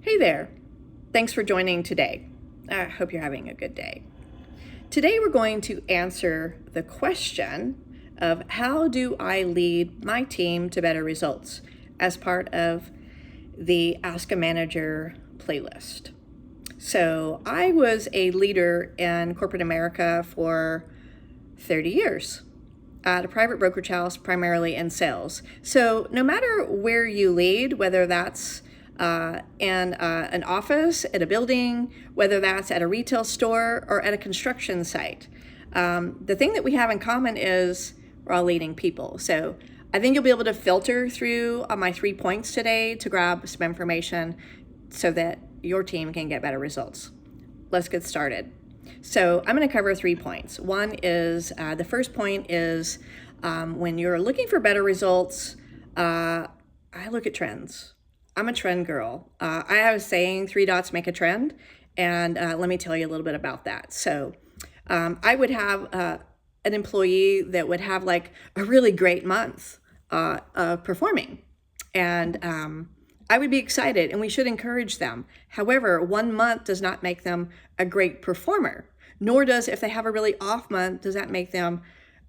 Hey there. Thanks for joining today. I hope you're having a good day. Today we're going to answer the question of how do I lead my team to better results as part of the Ask a Manager playlist. So I was a leader in corporate America for 30 years at a private brokerage house, primarily in sales. So no matter where you lead, whether that's in an office, at a building, whether that's at a retail store or at a construction site, the thing that we have in common is we're all leading people. So I think you'll be able to filter through my 3 points today to grab some information so that your team can get better results. Let's get started. So I'm going to cover 3 points. One is, the first point is when you're looking for better results, I look at trends. I'm a trend girl. I have a saying, 3 dots make a trend, and let me tell you a little bit about that. So I would have an employee that would have like a really great month performing, and I would be excited, and we should encourage them. However, 1 month does not make them a great performer, nor does, if they have a really off month, does that make them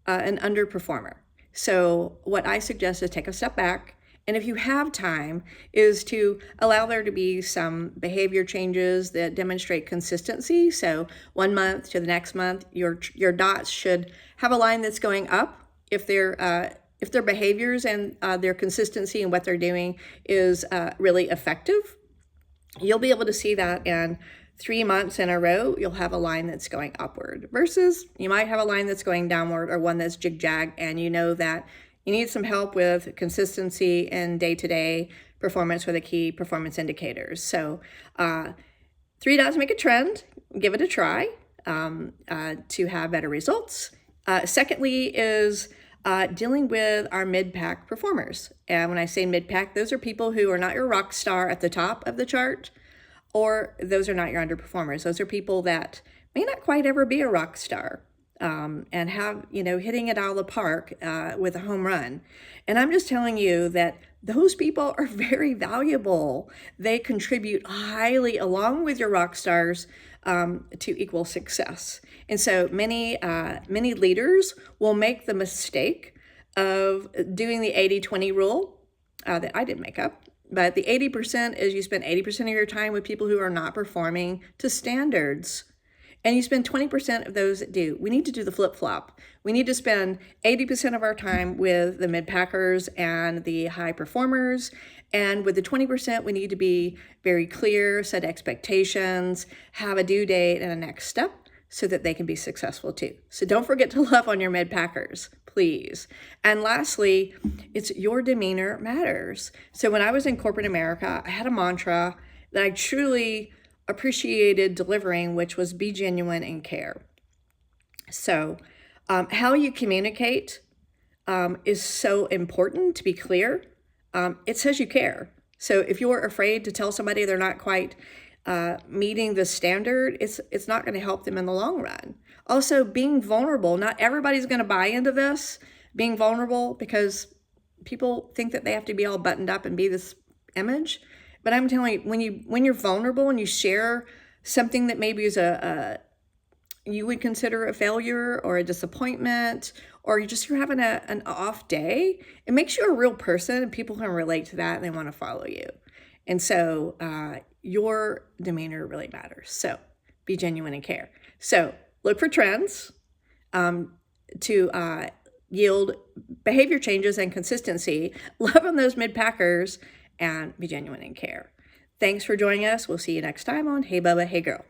an underperformer. So what I suggest is take a step back, and if you have time, is to allow there to be some behavior changes that demonstrate consistency. So 1 month to the next month, your dots should have a line that's going up if their behaviors and their consistency and what they're doing is really effective. You'll be able to see that in 3 months in a row, you'll have a line that's going upward, versus you might have a line that's going downward or one that's jig-jag, and you know that you need some help with consistency and day-to-day performance with the key performance indicators. So 3 dots make a trend. Give it a try to have better results. Secondly is dealing with our mid-pack performers. And when I say mid-pack, those are people who are not your rock star at the top of the chart, or those are not your underperformers. Those are people that may not quite ever be a rock star and have, hitting it out of the park with a home run. And I'm just telling you that those people are very valuable. They contribute highly along with your rock stars to equal success. And so many leaders will make the mistake of doing the 80-20 rule that I didn't make up. But the 80% is you spend 80% of your time with people who are not performing to standards, and you spend 20% of those that do. We need to do the flip-flop. We need to spend 80% of our time with the mid-packers and the high performers, and with the 20%, we need to be very clear, set expectations, have a due date and a next step so that they can be successful too. So don't forget to love on your mid-packers, please. And lastly, it's your demeanor matters. So when I was in corporate America, I had a mantra that I truly appreciated delivering, which was be genuine and care. So how you communicate is so important to be clear. It says you care. So if you're afraid to tell somebody they're not quite meeting the standard, it's not going to help them in the long run. Also, being vulnerable. Not everybody's going to buy into this, being vulnerable, because people think that they have to be all buttoned up and be this image. But I'm telling you, when you're vulnerable and you share something that maybe is you would consider a failure or a disappointment, or you're having an off day, it makes you a real person, and people can relate to that and they want to follow you. And so your demeanor really matters. So be genuine and care. So look for trends to yield behavior changes and consistency. Love on those mid-packers and be genuine and care. Thanks for joining us. We'll see you next time on Hey Bubba, Hey Girl.